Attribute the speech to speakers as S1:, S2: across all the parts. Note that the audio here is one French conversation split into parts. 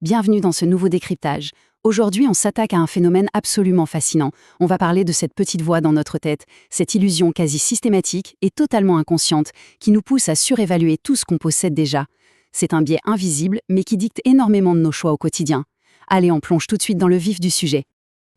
S1: Bienvenue dans ce nouveau décryptage. Aujourd'hui, on s'attaque à un phénomène absolument fascinant. On va parler de cette petite voix dans notre tête, cette illusion quasi systématique et totalement inconsciente qui nous pousse à surévaluer tout ce qu'on possède déjà. C'est un biais invisible, mais qui dicte énormément de nos choix au quotidien. Allez, on plonge tout de suite dans le vif du sujet.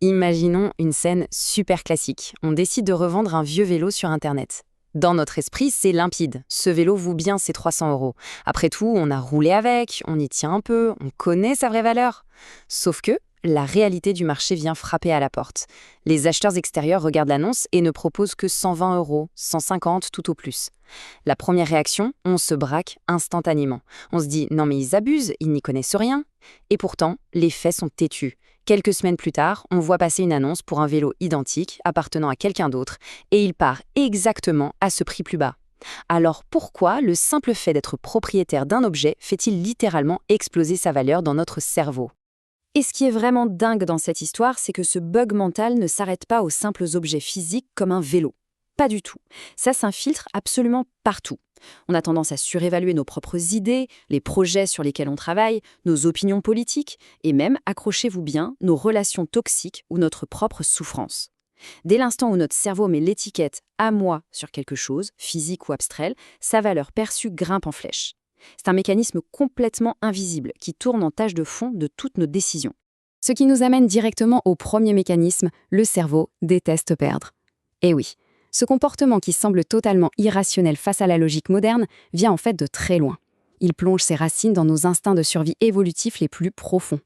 S2: Imaginons une scène super classique. On décide de revendre un vieux vélo sur Internet. Dans notre esprit, c'est limpide. Ce vélo vaut bien ses 300 €. Après tout, on a roulé avec, on y tient un peu, on connaît sa vraie valeur. Sauf que la réalité du marché vient frapper à la porte. Les acheteurs extérieurs regardent l'annonce et ne proposent que 120 €, 150 tout au plus. La première réaction, on se braque instantanément. On se dit « non mais ils abusent, ils n'y connaissent rien ». Et pourtant, les faits sont têtus. Quelques semaines plus tard, on voit passer une annonce pour un vélo identique appartenant à quelqu'un d'autre et il part exactement à ce prix plus bas. Alors pourquoi le simple fait d'être propriétaire d'un objet fait-il littéralement exploser sa valeur dans notre cerveau ?
S3: Et ce qui est vraiment dingue dans cette histoire, c'est que ce bug mental ne s'arrête pas aux simples objets physiques comme un vélo. Pas du tout. Ça s'infiltre absolument partout. On a tendance à surévaluer nos propres idées, les projets sur lesquels on travaille, nos opinions politiques, et même, accrochez-vous bien, nos relations toxiques ou notre propre souffrance. Dès l'instant où notre cerveau met l'étiquette « à moi » sur quelque chose, physique ou abstrait, sa valeur perçue grimpe en flèche. C'est un mécanisme complètement invisible qui tourne en tâche de fond de toutes nos décisions.
S1: Ce qui nous amène directement au premier mécanisme, le cerveau déteste perdre. Eh oui, ce comportement qui semble totalement irrationnel face à la logique moderne vient en fait de très loin. Il plonge ses racines dans nos instincts de survie évolutifs les plus profonds.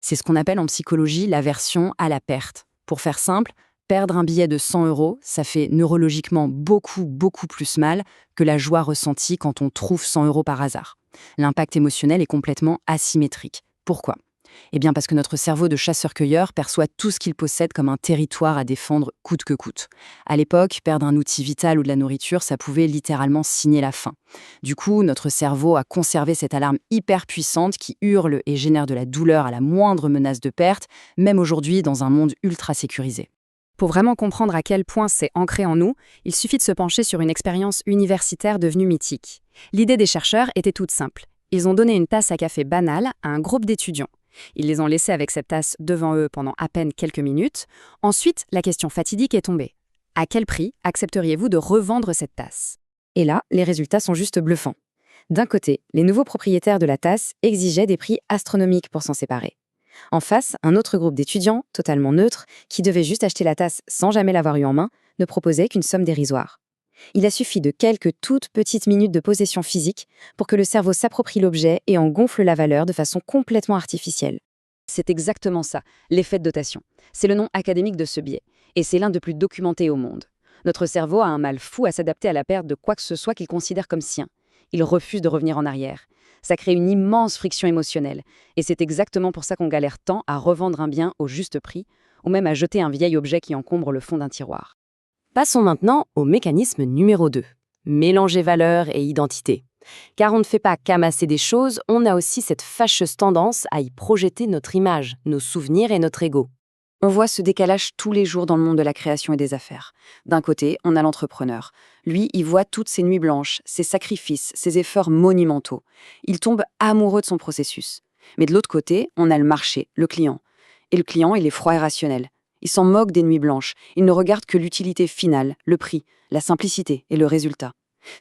S1: C'est ce qu'on appelle en psychologie l'aversion à la perte. Pour faire simple, perdre un billet de 100 €, ça fait neurologiquement beaucoup plus mal que la joie ressentie quand on trouve 100 € par hasard. L'impact émotionnel est complètement asymétrique. Pourquoi ? Eh bien parce que notre cerveau de chasseur-cueilleur perçoit tout ce qu'il possède comme un territoire à défendre coûte que coûte. À l'époque, perdre un outil vital ou de la nourriture, ça pouvait littéralement signer la fin. Du coup, notre cerveau a conservé cette alarme hyper puissante qui hurle et génère de la douleur à la moindre menace de perte, même aujourd'hui dans un monde ultra sécurisé.
S2: Pour vraiment comprendre à quel point c'est ancré en nous, il suffit de se pencher sur une expérience universitaire devenue mythique. L'idée des chercheurs était toute simple. Ils ont donné une tasse à café banale à un groupe d'étudiants. Ils les ont laissés avec cette tasse devant eux pendant à peine quelques minutes. Ensuite, la question fatidique est tombée. À quel prix accepteriez-vous de revendre cette tasse ? Et là, les résultats sont juste bluffants. D'un côté, les nouveaux propriétaires de la tasse exigeaient des prix astronomiques pour s'en séparer. En face, un autre groupe d'étudiants, totalement neutre, qui devait juste acheter la tasse sans jamais l'avoir eue en main, ne proposait qu'une somme dérisoire. Il a suffi de quelques toutes petites minutes de possession physique pour que le cerveau s'approprie l'objet et en gonfle la valeur de façon complètement artificielle.
S3: C'est exactement ça, l'effet de dotation. C'est le nom académique de ce biais, et c'est l'un des plus documentés au monde. Notre cerveau a un mal fou à s'adapter à la perte de quoi que ce soit qu'il considère comme sien. Il refuse de revenir en arrière. Ça crée une immense friction émotionnelle, et c'est exactement pour ça qu'on galère tant à revendre un bien au juste prix, ou même à jeter un vieil objet qui encombre le fond d'un tiroir.
S2: Passons maintenant au mécanisme numéro 2. Mélanger valeur et identité. Car on ne fait pas qu'amasser des choses, on a aussi cette fâcheuse tendance à y projeter notre image, nos souvenirs et notre ego.
S3: On voit ce décalage tous les jours dans le monde de la création et des affaires. D'un côté, on a l'entrepreneur. Lui, il voit toutes ses nuits blanches, ses sacrifices, ses efforts monumentaux. Il tombe amoureux de son processus. Mais de l'autre côté, on a le marché, le client. Et le client, il est froid et rationnel. Il s'en moque des nuits blanches. Il ne regarde que l'utilité finale, le prix, la simplicité et le résultat.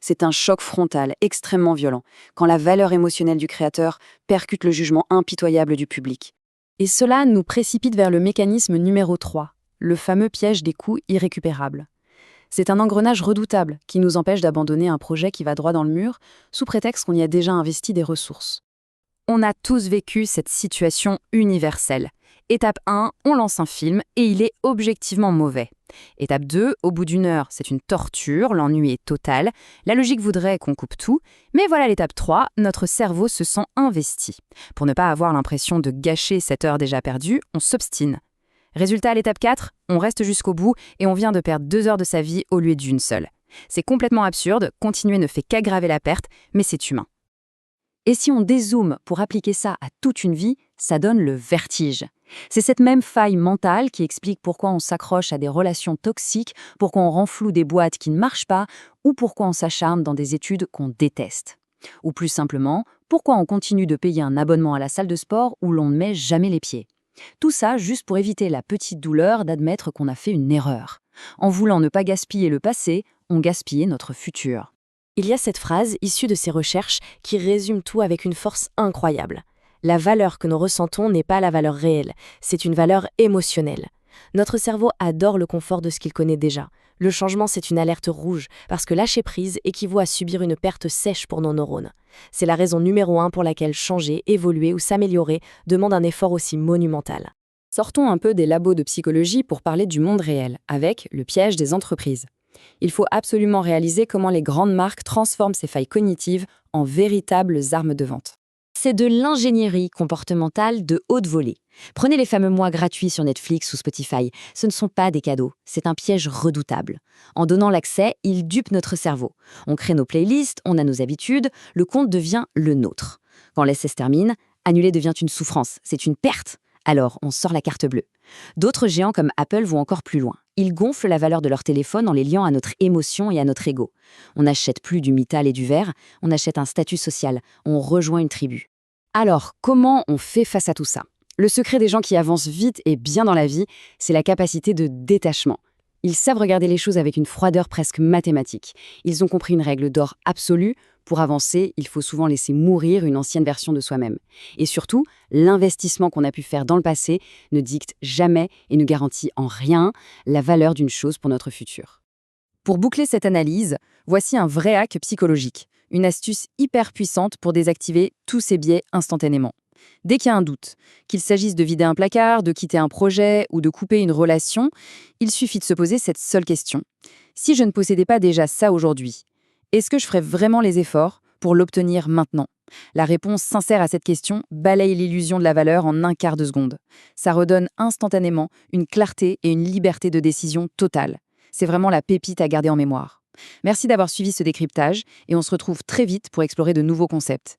S3: C'est un choc frontal extrêmement violent, quand la valeur émotionnelle du créateur percute le jugement impitoyable du public.
S1: Et cela nous précipite vers le mécanisme numéro 3, le fameux piège des coûts irrécupérables. C'est un engrenage redoutable qui nous empêche d'abandonner un projet qui va droit dans le mur, sous prétexte qu'on y a déjà investi des ressources. On a tous vécu cette situation universelle. Étape 1, on lance un film et il est objectivement mauvais. Étape 2, au bout d'une heure, c'est une torture, l'ennui est total. La logique voudrait qu'on coupe tout, mais voilà l'étape 3, notre cerveau se sent investi. Pour ne pas avoir l'impression de gâcher cette heure déjà perdue, on s'obstine. Résultat à l'étape 4, on reste jusqu'au bout et on vient de perdre 2 heures de sa vie au lieu d'une seule. C'est complètement absurde, continuer ne fait qu'aggraver la perte, mais c'est humain. Et si on dézoome pour appliquer ça à toute une vie, ça donne le vertige. C'est cette même faille mentale qui explique pourquoi on s'accroche à des relations toxiques, pourquoi on renfloue des boîtes qui ne marchent pas ou pourquoi on s'acharne dans des études qu'on déteste. Ou plus simplement, pourquoi on continue de payer un abonnement à la salle de sport où l'on ne met jamais les pieds? Tout ça juste pour éviter la petite douleur d'admettre qu'on a fait une erreur. En voulant ne pas gaspiller le passé, on gaspille notre futur.
S3: Il y a cette phrase issue de ces recherches qui résume tout avec une force incroyable. La valeur que nous ressentons n'est pas la valeur réelle, c'est une valeur émotionnelle. Notre cerveau adore le confort de ce qu'il connaît déjà. Le changement, c'est une alerte rouge, parce que lâcher prise équivaut à subir une perte sèche pour nos neurones. C'est la raison numéro 1 pour laquelle changer, évoluer ou s'améliorer demande un effort aussi monumental.
S1: Sortons un peu des labos de psychologie pour parler du monde réel, avec le piège des entreprises. Il faut absolument réaliser comment les grandes marques transforment ces failles cognitives en véritables armes de vente.
S3: C'est de l'ingénierie comportementale de haute volée. Prenez les fameux mois gratuits sur Netflix ou Spotify. Ce ne sont pas des cadeaux, c'est un piège redoutable. En donnant l'accès, ils dupent notre cerveau. On crée nos playlists, on a nos habitudes, le compte devient le nôtre. Quand l'essai se termine, annuler devient une souffrance, c'est une perte. Alors, on sort la carte bleue. D'autres géants comme Apple vont encore plus loin. Ils gonflent la valeur de leur téléphone en les liant à notre émotion et à notre ego. On n'achète plus du métal et du verre, on achète un statut social, on rejoint une tribu.
S1: Alors, comment on fait face à tout ça? Le secret des gens qui avancent vite et bien dans la vie, c'est la capacité de détachement. Ils savent regarder les choses avec une froideur presque mathématique. Ils ont compris une règle d'or absolue. Pour avancer, il faut souvent laisser mourir une ancienne version de soi-même. Et surtout, l'investissement qu'on a pu faire dans le passé ne dicte jamais et ne garantit en rien la valeur d'une chose pour notre futur. Pour boucler cette analyse, voici un vrai hack psychologique. Une astuce hyper puissante pour désactiver tous ces biais instantanément. Dès qu'il y a un doute, qu'il s'agisse de vider un placard, de quitter un projet ou de couper une relation, il suffit de se poser cette seule question. Si je ne possédais pas déjà ça aujourd'hui, est-ce que je ferais vraiment les efforts pour l'obtenir maintenant? La réponse sincère à cette question balaye l'illusion de la valeur en un quart de seconde. Ça redonne instantanément une clarté et une liberté de décision totale. C'est vraiment la pépite à garder en mémoire. Merci d'avoir suivi ce décryptage et on se retrouve très vite pour explorer de nouveaux concepts.